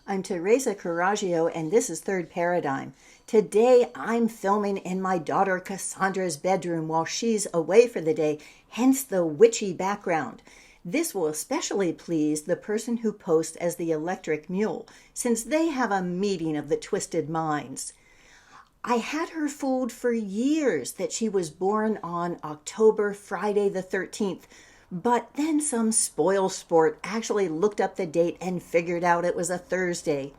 I'm Teresa Coraggio, and this is Third Paradigm. Today, I'm filming in my daughter Cassandra's bedroom while she's away for the day, hence the witchy background. This will especially please the person who posts as the electric mule, since they have a meeting of the twisted minds. I had her fooled for years that she was born on Friday the 13th, but then some spoil sport actually looked up the date and figured out it was a Thursday.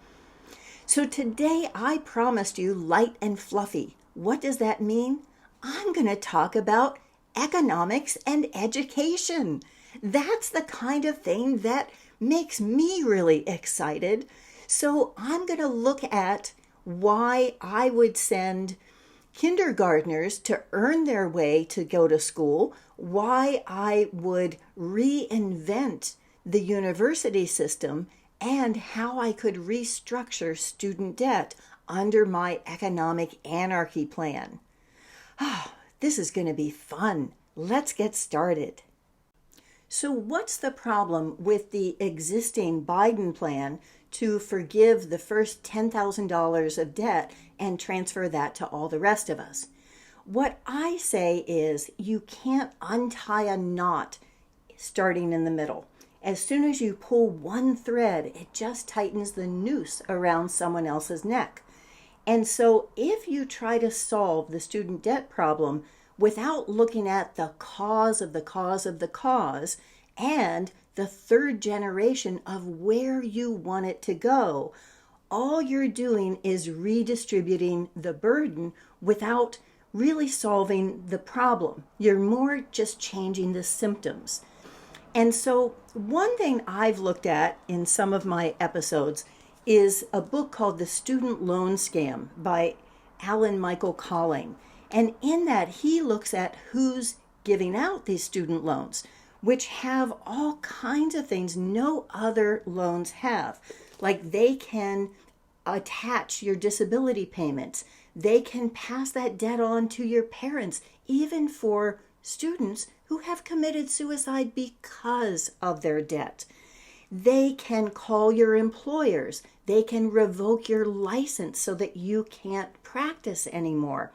So today I promised you light and fluffy. What does that mean? I'm going to talk about economics and education. That's the kind of thing that makes me really excited. So I'm going to look at why I would send kindergartners to earn their way to go to school, why I would reinvent the university system, and how I could restructure student debt under my economic anarchy plan. This is going to be fun. Let's get started. So what's the problem with the existing Biden plan to forgive the first $10,000 of debt and transfer that to all the rest of us? What I say is you can't untie a knot starting in the middle. As soon as you pull one thread, it just tightens the noose around someone else's neck. And so if you try to solve the student debt problem without looking at the cause of the cause of the cause and the third generation of where you want it to go, all you're doing is redistributing the burden without really solving the problem. You're more just changing the symptoms. And so one thing I've looked at in some of my episodes is a book called The Student Loan Scam by Alan Michael Collinge. And in that, he looks at who's giving out these student loans, which have all kinds of things no other loans have. Like they can attach your disability payments. They can pass that debt on to your parents, even for students who have committed suicide because of their debt. They can call your employers. They can revoke your license so that you can't practice anymore.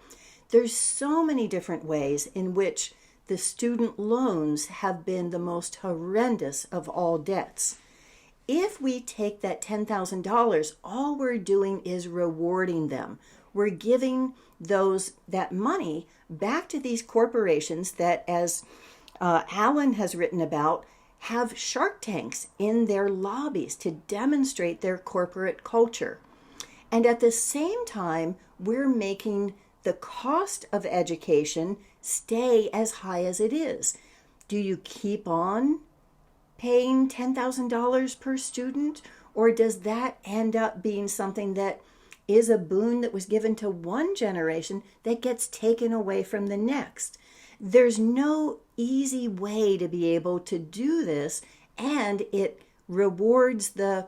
There's so many different ways in which the student loans have been the most horrendous of all debts. If we take that $10,000, all we're doing is rewarding them. We're giving that money back to these corporations that, as Alan has written about, have shark tanks in their lobbies to demonstrate their corporate culture. And at the same time, we're making the cost of education stay as high as it is. Do you keep on paying $10,000 per student, or does that end up being something that is a boon that was given to one generation that gets taken away from the next? There's no easy way to be able to do this, and it rewards the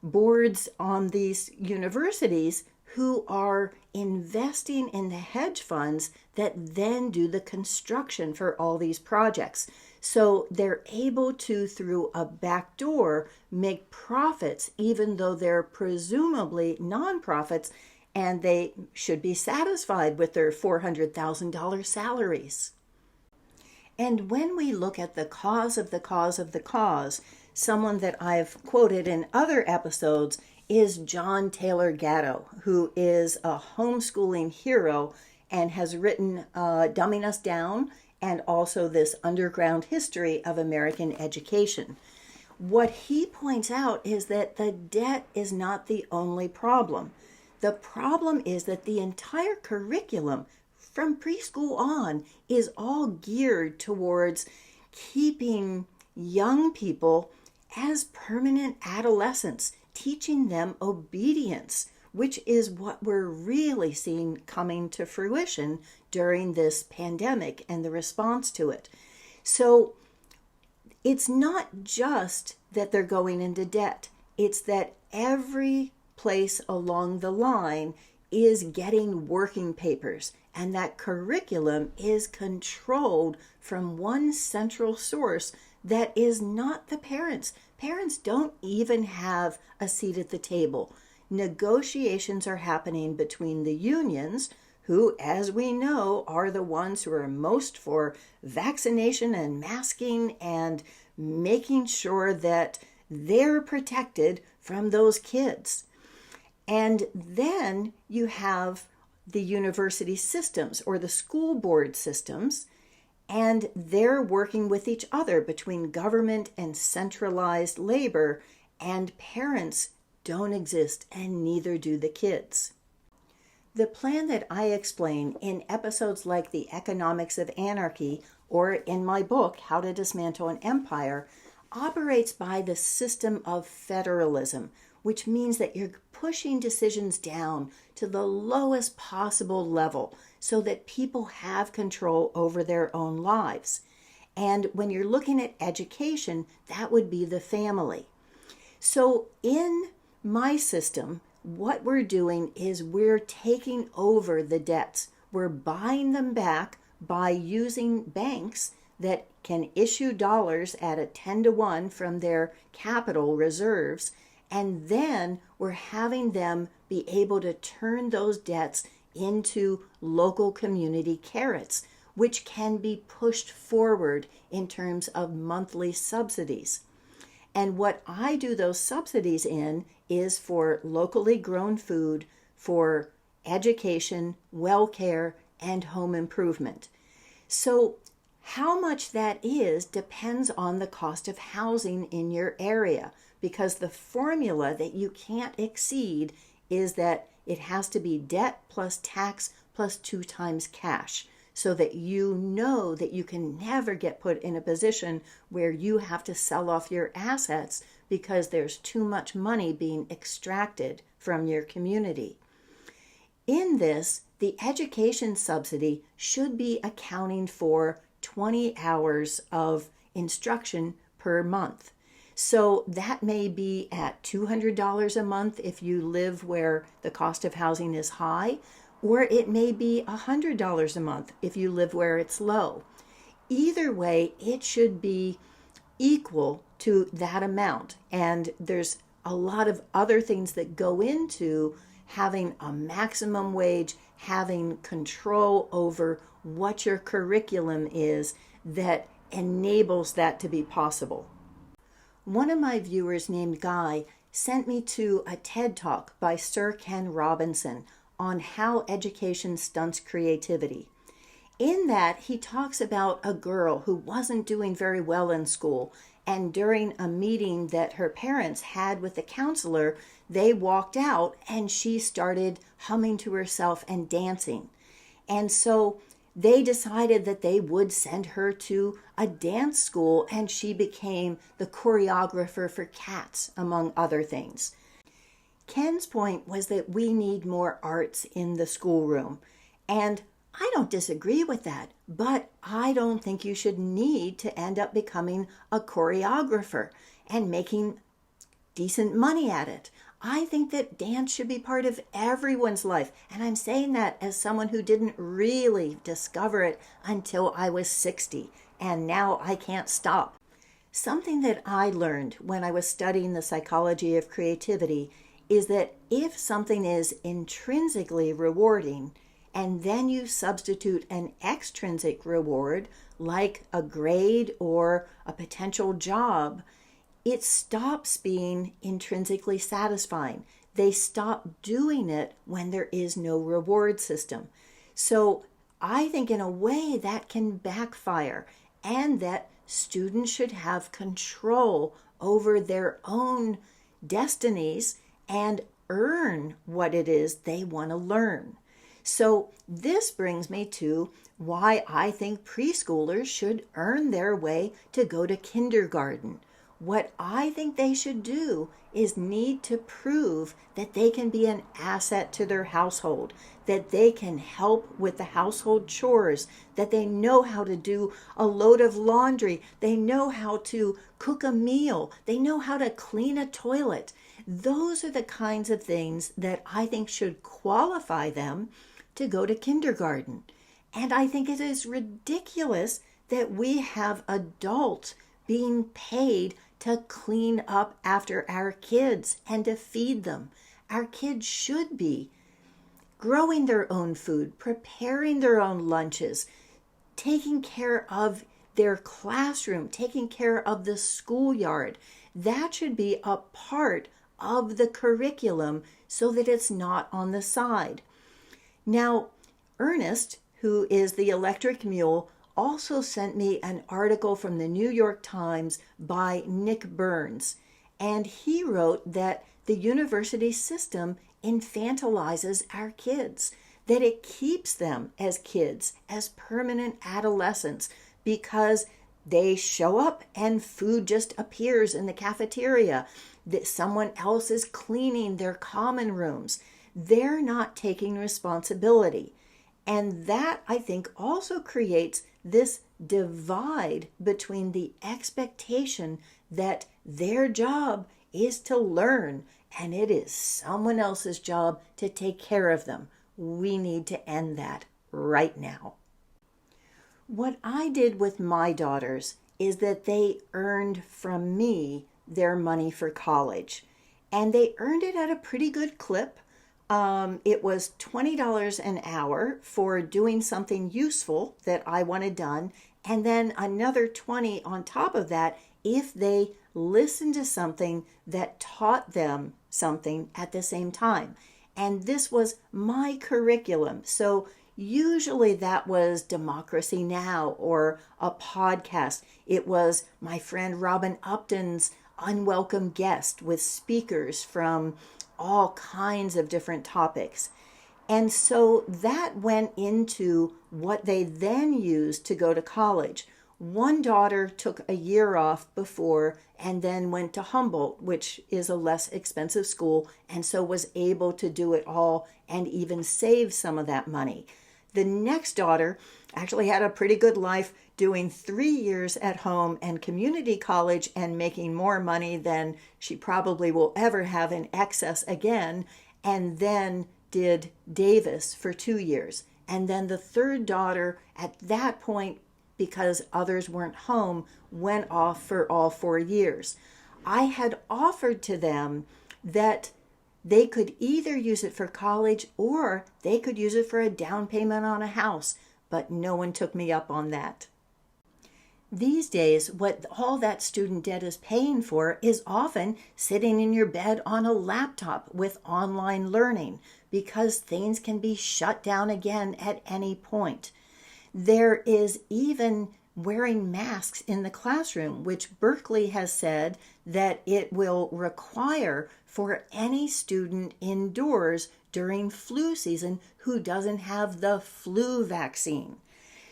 boards on these universities who are investing in the hedge funds that then do the construction for all these projects. So they're able to, through a back door, make profits, even though they're presumably nonprofits, and they should be satisfied with their $400,000 salaries. And when we look at the cause of the cause of the cause, someone that I've quoted in other episodes is John Taylor Gatto, who is a homeschooling hero and has written Dumbing Us Down and also this underground history of American education. What he points out is that the debt is not the only problem. The problem is that the entire curriculum from preschool on is all geared towards keeping young people as permanent adolescents, teaching them obedience, which is what we're really seeing coming to fruition during this pandemic and the response to it. So it's not just that they're going into debt. It's that every place along the line is getting working papers, and that curriculum is controlled from one central source that is not the parents. Parents don't even have a seat at the table. Negotiations are happening between the unions, who, as we know, are the ones who are most for vaccination and masking and making sure that they're protected from those kids. And then you have the university systems or the school board systems, and they're working with each other between government and centralized labor, and parents don't exist, and neither do the kids. The plan that I explain in episodes like The Economics of Anarchy or in my book, How to Dismantle an Empire, operates by the system of federalism, which means that you're pushing decisions down to the lowest possible level so that people have control over their own lives. And when you're looking at education, that would be the family. So in my system, what we're doing is we're taking over the debts. We're buying them back by using banks that can issue dollars at a 10-to-1 from their capital reserves, and then we're having them be able to turn those debts into local community carrots, which can be pushed forward in terms of monthly subsidies. And what I do those subsidies in is for locally grown food, for education, well care, and home improvement. So how much that is depends on the cost of housing in your area, because the formula that you can't exceed is that it has to be debt plus tax plus 2 times cash, so that you know that you can never get put in a position where you have to sell off your assets because there's too much money being extracted from your community. In this, the education subsidy should be accounting for 20 hours of instruction per month. So that may be at $200 a month if you live where the cost of housing is high, or it may be $100 a month if you live where it's low. Either way, it should be equal to that amount. And there's a lot of other things that go into having a maximum wage, having control over what your curriculum is that enables that to be possible. One of my viewers named Guy sent me to a TEDtalk by Sir Ken Robinson on how education stunts creativity. In that, he talks about a girl who wasn't doing very well in school, and during a meeting that her parents had with the counselor, they walked out and she started humming to herself and dancing. And so they decided that they would send her to a dance school, and she became the choreographer for Cats, among other things. Ken's point was that we need more arts in the schoolroom, and I don't disagree with that, but I don't think you should need to end up becoming a choreographer and making decent money at it. I think that dance should be part of everyone's life, and I'm saying that as someone who didn't really discover it until I was 60, and now I can't stop. Something that I learned when I was studying the psychology of creativity is that if something is intrinsically rewarding, and then you substitute an extrinsic reward, like a grade or a potential job, it stops being intrinsically satisfying. They stop doing it when there is no reward system. So I think in a way that can backfire, and that students should have control over their own destinies and earn what it is they want to learn. So this brings me to why I think preschoolers should earn their way to go to kindergarten. What I think they should do is need to prove that they can be an asset to their household, that they can help with the household chores, that they know how to do a load of laundry, they know how to cook a meal, they know how to clean a toilet. Those are the kinds of things that I think should qualify them to go to kindergarten. And I think it is ridiculous that we have adults being paid to clean up after our kids and to feed them. Our kids should be growing their own food, preparing their own lunches, taking care of their classroom, taking care of the schoolyard. That should be a part of the curriculum so that it's not on the side. Now, Ernest, who is the electric mule, also sent me an article from the New York Times by Nick Burns, and he wrote that the university system infantilizes our kids, that it keeps them as kids, as permanent adolescents, because they show up and food just appears in the cafeteria, that someone else is cleaning their common rooms. They're not taking responsibility. And that, I think, also creates this divide between the expectation that their job is to learn and it is someone else's job to take care of them. We need to end that right now. What I did with my daughters is that they earned from me their money for college, and they earned it at a pretty good clip. It was $20 an hour for doing something useful that I wanted done, and then another $20 on top of that if they listened to something that taught them something at the same time. And this was my curriculum. So usually that was Democracy Now! Or a podcast. It was my friend Robin Upton's Unwelcome Guest with speakers from all kinds of different topics. And so that went into what they then used to go to college. One daughter took a year off before and then went to Humboldt, which is a less expensive school, and so was able to do it all and even save some of that money. The next daughter actually had a pretty good life, doing 3 years at home and community college and making more money than she probably will ever have in excess again, and then did Davis for 2 years. And then the third daughter at that point, because others weren't home, went off for all 4 years. I had offered to them that they could either use it for college or they could use it for a down payment on a house, but no one took me up on that. These days, what all that student debt is paying for is often sitting in your bed on a laptop with online learning, because things can be shut down again at any point. There is even wearing masks in the classroom, which Berkeley has said that it will require for any student indoors during flu season who doesn't have the flu vaccine.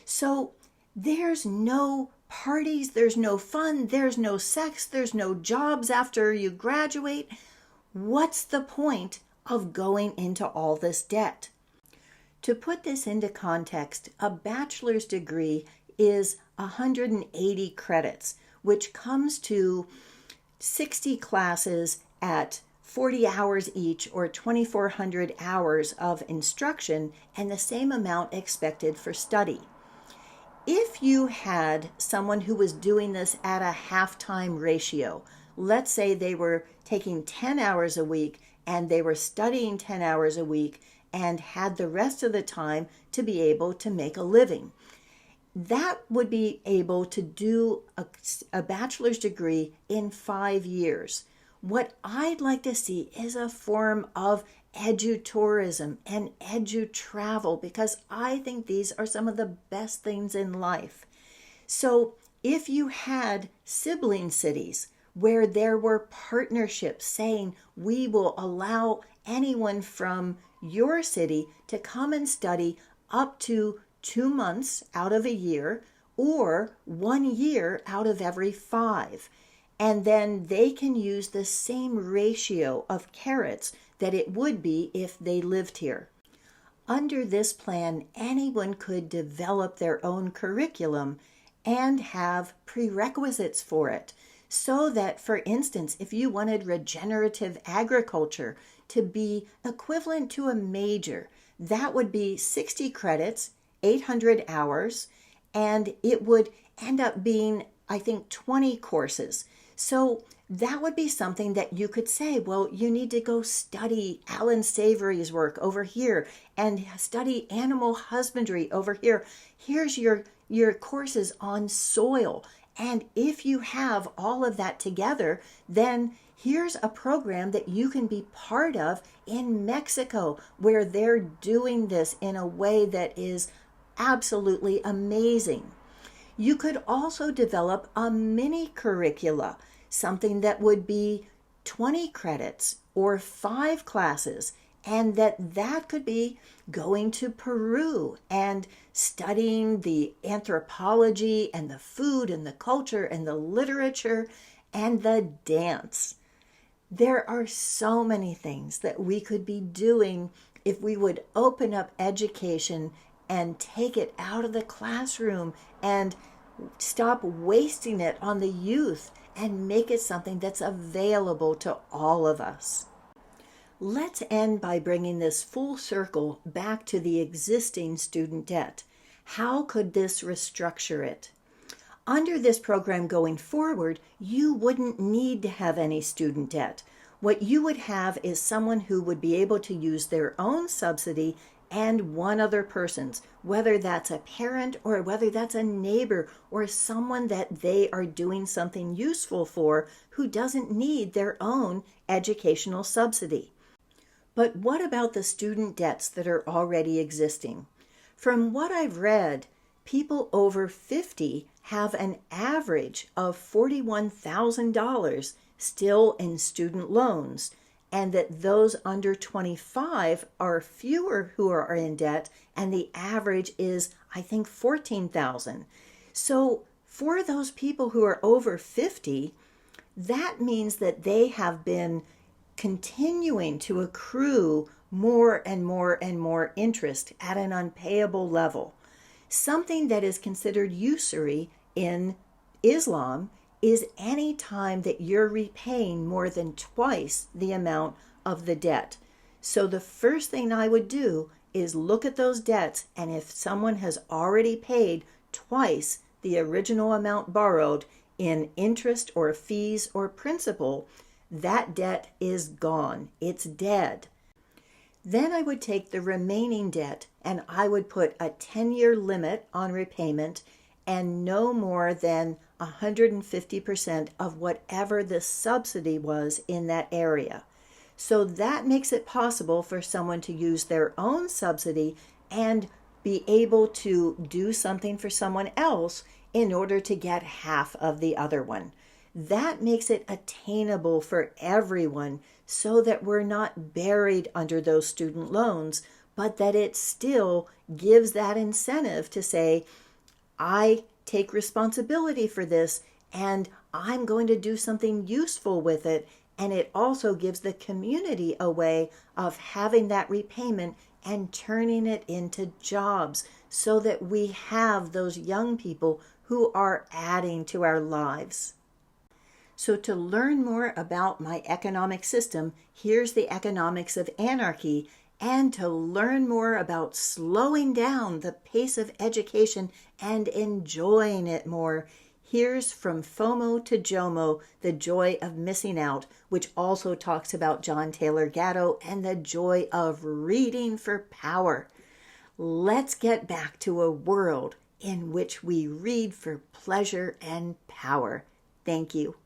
So there's no parties, there's no fun, there's no sex, there's no jobs after you graduate. What's the point of going into all this debt? To put this into context, a bachelor's degree is 180 credits, which comes to 60 classes at 40 hours each, or 2,400 hours of instruction, and the same amount expected for study. If you had someone who was doing this at a half-time ratio, let's say they were taking 10 hours a week and they were studying 10 hours a week and had the rest of the time to be able to make a living, that would be able to do a bachelor's degree in 5 years. What I'd like to see is a form of edu-tourism and edu-travel, because I think these are some of the best things in life. So if you had sibling cities where there were partnerships saying we will allow anyone from your city to come and study up to 2 months out of a year or 1 year out of every 5. And then they can use the same ratio of carrots that it would be if they lived here. Under this plan, anyone could develop their own curriculum and have prerequisites for it. So that, for instance, if you wanted regenerative agriculture to be equivalent to a major, that would be 60 credits, 800 hours, and it would end up being I think, 20 courses. So that would be something that you could say, well, you need to go study Alan Savory's work over here and study animal husbandry over here. Here's your courses on soil. And if you have all of that together, then here's a program that you can be part of in Mexico, where they're doing this in a way that is absolutely amazing. You could also develop a mini curricula, something that would be 20 credits or 5 classes, and that could be going to Peru and studying the anthropology and the food and the culture and the literature and the dance. There are so many things that we could be doing if we would open up education and take it out of the classroom and stop wasting it on the youth and make it something that's available to all of us. Let's end by bringing this full circle back to the existing student debt. How could this restructure it? Under this program going forward, you wouldn't need to have any student debt. What you would have is someone who would be able to use their own subsidy and one other person's, whether that's a parent or whether that's a neighbor or someone that they are doing something useful for who doesn't need their own educational subsidy. But what about the student debts that are already existing? From what I've read, people over 50 have an average of $41,000 still in student loans, and that those under 25 are fewer who are in debt, and the average is, I think, 14,000. So for those people who are over 50, that means that they have been continuing to accrue more and more and more interest at an unpayable level. Something that is considered usury in Islam is any time that you're repaying more than twice the amount of the debt. So the first thing I would do is look at those debts, and if someone has already paid twice the original amount borrowed in interest or fees or principal, that debt is gone. It's dead. Then I would take the remaining debt and I would put a 10-year limit on repayment and no more than 150% of whatever the subsidy was in that area. So that makes it possible for someone to use their own subsidy and be able to do something for someone else in order to get half of the other one. That makes it attainable for everyone so that we're not buried under those student loans, but that it still gives that incentive to say, I take responsibility for this and I'm going to do something useful with it. And it also gives the community a way of having that repayment and turning it into jobs so that we have those young people who are adding to our lives. So to learn more about my economic system, here's the economics of anarchy. And to learn more about slowing down the pace of education and enjoying it more, here's From FOMO to JOMO, The Joy of Missing Out, which also talks about John Taylor Gatto and the joy of reading for power. Let's get back to a world in which we read for pleasure and power. Thank you.